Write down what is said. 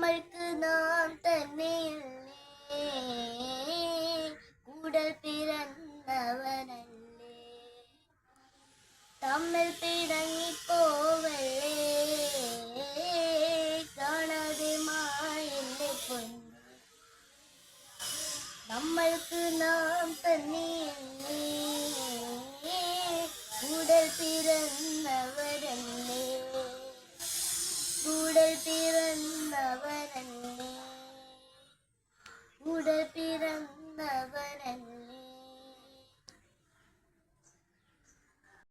നമ്മൾക്ക് നാം തന്നെയല്ലേ, കൂടൽ പിറന്നവനല്ലേ. തമ്മിൽ പിണങ്ങിപ്പോവല്ലേ, കാണാതെ മായല്ലേ പൊന്നു. നമ്മൾക്ക് നാം തന്നെയല്ലേ, കൂടൽ പിറന്നവരല്ലേ, കൂടൽ പിറന്നവരല്ലേ, കൂടൽ പിറന്നവരല്ലേ.